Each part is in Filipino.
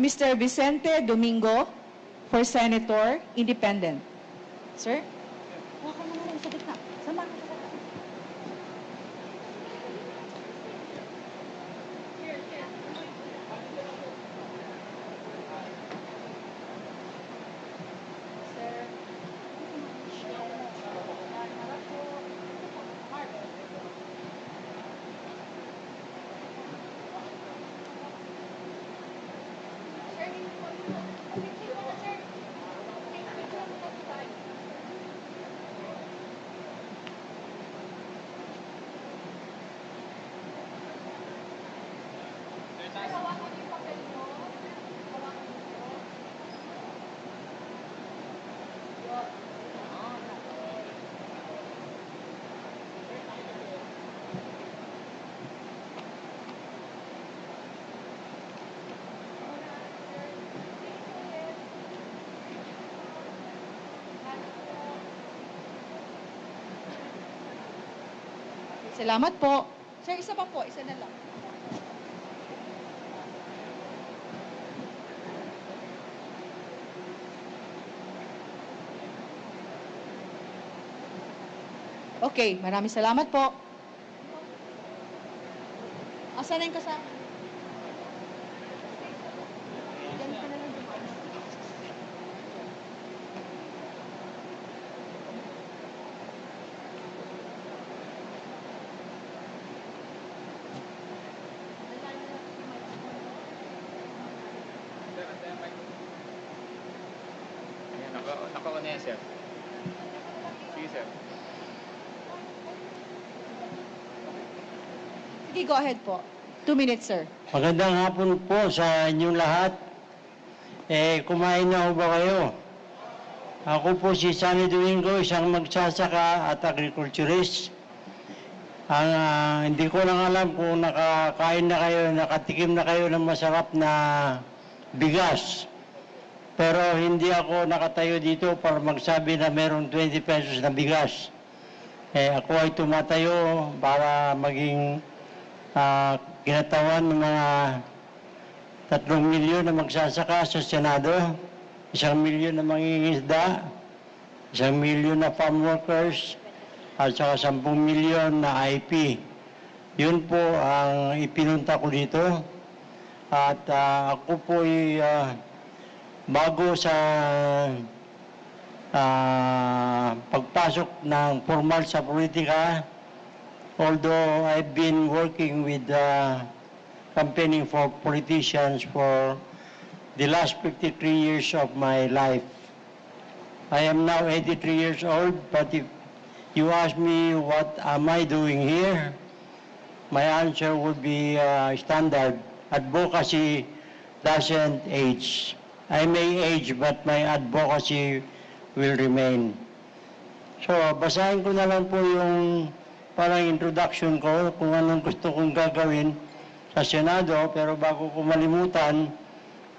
Mr. Vicente Domingo for Senator, Independent. Sir? Huwag ka naman sa gitna. Sama ka. Salamat po. Sir, isa pa po. Isa na lang. Okay, maraming salamat po. Asan na yung kasama? Diyan ka na lang dumaan. Naka-on na yan, sir. Sige, sir. Sige, go ahead po. 2 minutes, sir. Magandang hapon po sa inyong lahat. Kumain na ho ba kayo? Ako po si Sunny Domingo, isang magsasaka at agriculturist. Hindi ko lang alam kung nakakain na kayo, nakatikim na kayo ng masarap na bigas. Pero hindi ako nakatayo dito para magsabi na mayroong 20 pesos na bigas. Ako ay tumatayo para maging kinatawan ng mga 3 milyon na magsasaka sa Senado, 1 milyon na mangingisda, 1 milyon na farm workers, at saka 10 milyon na IP. Yun po ang ipinunta ko dito. At ako po ay bago sa pagpasok ng formal sa politika, although I've been working with campaigning for politicians for the last 53 years of my life. I am now 83 years old, but if you ask me what am I doing here, my answer would be standard. Advocacy doesn't age. I may age, but my advocacy will remain. So, basahin ko na lang po yung parang introduction ko kung anong gusto kong gagawin sa Senado. Pero bago ko malimutan,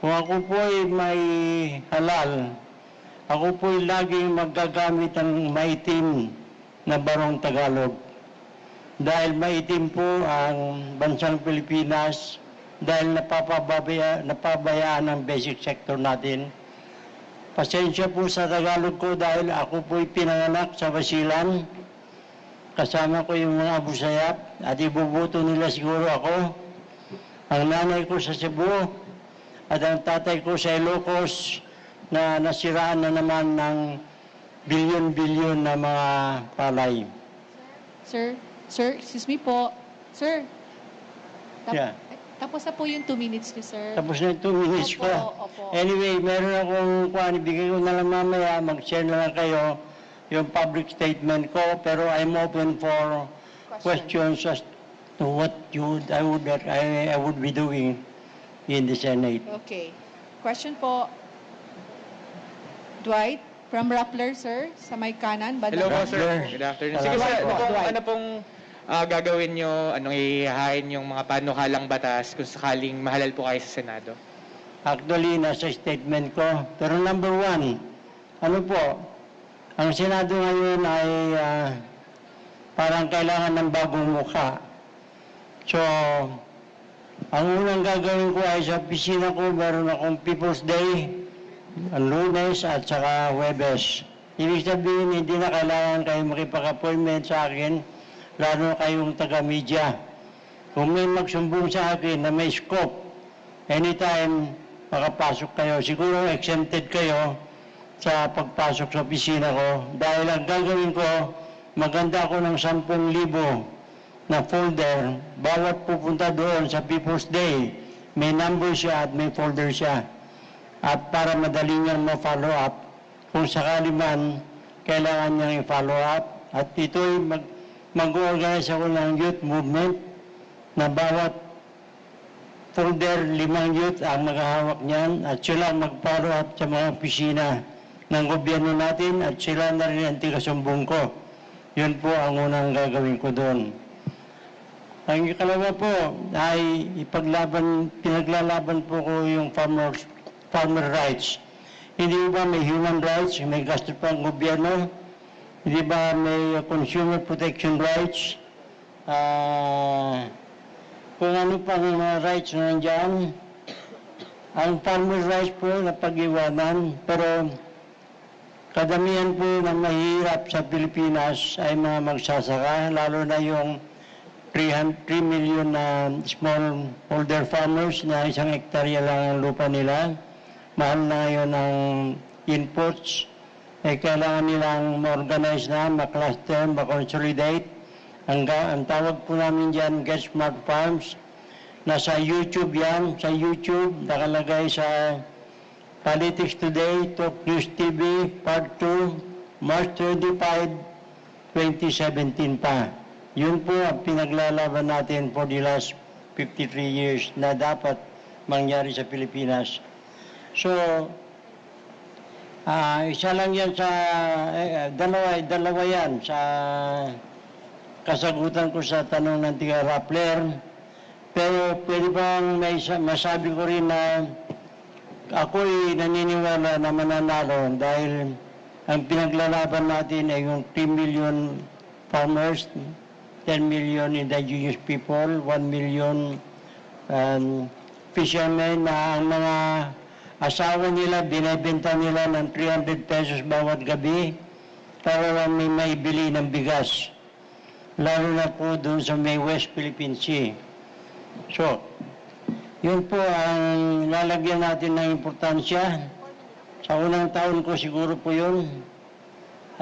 kung ako po ay may halal, ako po ay laging magagamit ng maitim na barong Tagalog. Dahil maitim po ang bansang Pilipinas, dahil napabayaan ang basic sector natin. Pasensya po sa Tagalog ko dahil ako po'y pinanganak sa Basilan. Kasama ko yung mga Abu Sayyaf at ibubuto nila siguro ako. Ang nanay ko sa Cebu at ang tatay ko sa Ilocos na nasiraan na naman ng bilyon-bilyon na mga palay. Sir, excuse me po. Sir. Yeah. Tapos na po yung 2 minutes niyo, sir. Tapos na yung 2 minutes Opo, ko. opo. Anyway, meron akong ibigay ko na lang mamaya, mag-share na lang kayo yung public statement ko, pero I'm open for questions as to what I would be doing in the Senate. Okay. Question po. Dwight from Rappler, sir, sa may kanan. Hello po, Rappler. sir. Good afternoon. Sige, sir. Ano pong gagawin nyo? Anong ihahain yung mga panukalang batas kung sakaling mahalal po kayo sa Senado? Actually, nasa statement ko. Pero number 1, ano po, ang Senado ngayon ay parang kailangan ng bagong mukha. So, Ang unang gagawin ko ay sa opisina ko, meron akong People's Day, ang Lunes at saka Huwebes. Ibig sabihin, hindi na kailangan kayo makipag-appointment sa akin, lalo kayong taga-media. Kung may magsumbong sa akin na may scope, anytime makapasok kayo. Siguro exempted kayo sa pagpasok sa opisina ko dahil ang gagawin ko, maganda ako ng 10,000 na folder. Bawat pupunta doon sa People's Day, may number siya at may folder siya. At para madali niyang ma-follow up, kung sakali man, kailangan niyang i-follow up. At ito'y mag-organize ako ng youth movement na bawat folder, 5 youth ang maghahawak niyan at sila mag-follow up sa mga opisina ng gobyerno natin at sila na rin ang tikasumbong ko. Yun po ang unang gagawin ko doon. Ang ikalawa po ay pinaglalaban po ko yung farmer rights. Hindi ba may human rights, may gasto pa ang gobyerno? Hindi ba may consumer protection rights? Kung ano pang mga rights na nandyan. Ang farmer rights po na pag-iwanan, pero kadamihan po na mahirap sa Pilipinas ay mga magsasaka, lalo na yung 3 million na small holder farmers na 1 hektarya lang ang lupa nila. Mahal na ngayon ang inputs. Kailangan nilang ma-organize na, ma-cluster, ma-consolidate. Ang tawag po namin dyan, Get Smart Farms. Nasa YouTube yan. Sa YouTube, nakalagay sa Politics Today, Talk News TV, Part 2, March 25, 2017 pa. Yun po ang pinaglalaban natin for the last 53 years na dapat mangyari sa Pilipinas. So, isa lang yan sa, dalawa yan sa kasagutan ko sa tanong ng tiga Rappler. Pero pwede bang masabi ko rin na ako'y naniniwala na mananalo dahil ang pinaglalaban natin ay yung 3 million farmers, 10 million indigenous people, 1 million fishermen na ang mga asawa nila, binibenta nila ng 300 pesos bawat gabi para lang may maibili ng bigas. Lalo na po doon sa may West Philippine Sea. So, yun po ang lalagyan natin ng importansya. Sa unang taon ko siguro po yun.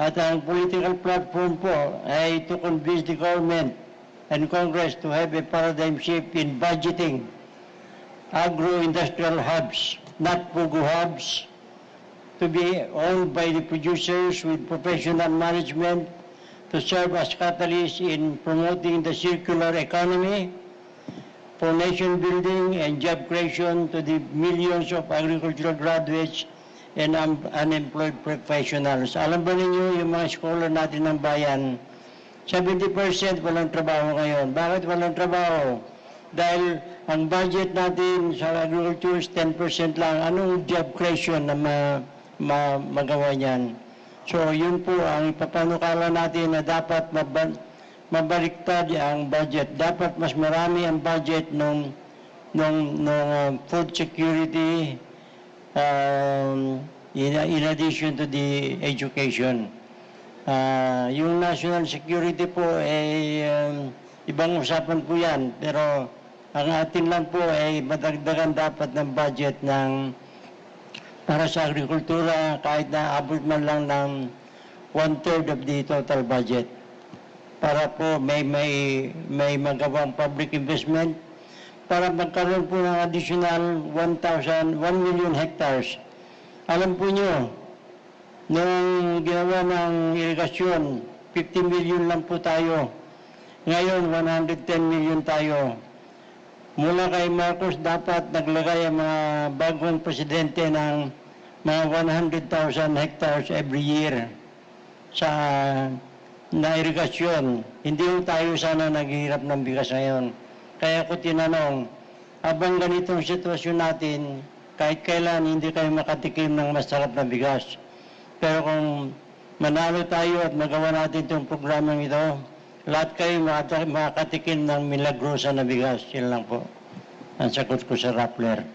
At ang political platform po ay to convince the government and Congress to have a paradigm shift in budgeting agro-industrial hubs, not PUGO hubs, to be owned by the producers with professional management to serve as catalysts in promoting the circular economy for nation building and job creation to the millions of agricultural graduates and unemployed professionals. Alam ba ninyo yung mga scholar natin ng bayan, 70% walang trabaho ngayon. Bakit walang trabaho? Dahil ang budget natin sa agriculture is 10% lang. Anong job creation na magawa niyan? So yun po ang ipapanukala natin na dapat mabaliktad ang budget. Dapat mas marami ang budget ng food security in addition to the education. Yung national security po ay ibang usapan po yan, pero ang atin lang po ay madagdagan dapat ng budget para sa agrikultura kahit na abot man lang ng 1/3 of the total budget. Para po may magawang public investment para magkaroon po ng additional 1 million hectares. Alam po nyo, nung ginawa ng irigasyon, 50 million lang po tayo. Ngayon, 110 million tayo. Mula kay Marcos, dapat naglagay ang mga bagong presidente ng mga 100,000 hectares every year sa irigasyon. Hindi tayo sana naghihirap ng bigas ngayon. Kaya ko tinanong, habang ganitong sitwasyon natin, kahit kailan hindi kayo makatikim ng masarap na bigas. Pero kung manalo tayo at magawa natin itong programang ito, lahat kayo makatikim ng milagrosa na bigas. Yun lang po. ang sagot ko sa Rappler.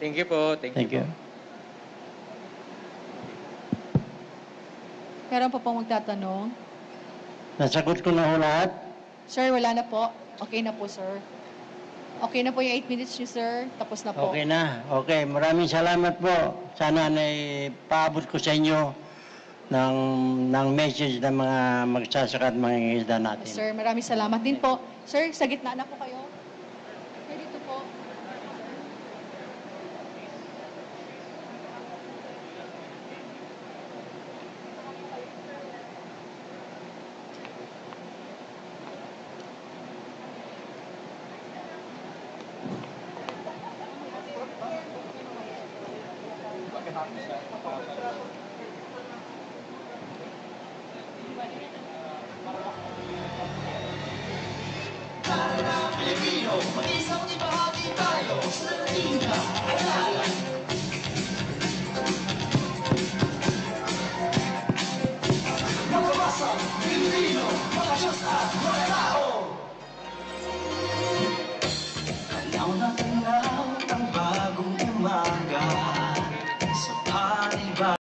Thank you po. Thank you. Meron pa pong magtatanong? Nasagot ko na ho lahat. Sir, wala na po. Okay na po, sir. Okay na po yung 8 minutes niyo, sir. Tapos na po. Okay na. Okay, maraming salamat po. Sana na ipaabot ko sa inyo ng message ng mga magsasaka at mga isda natin. Sir, maraming salamat din po. Sir, sa gitna na po kayo. Sir, dito po. Pilipino, mag-isang ibahagi tayo sa Latina.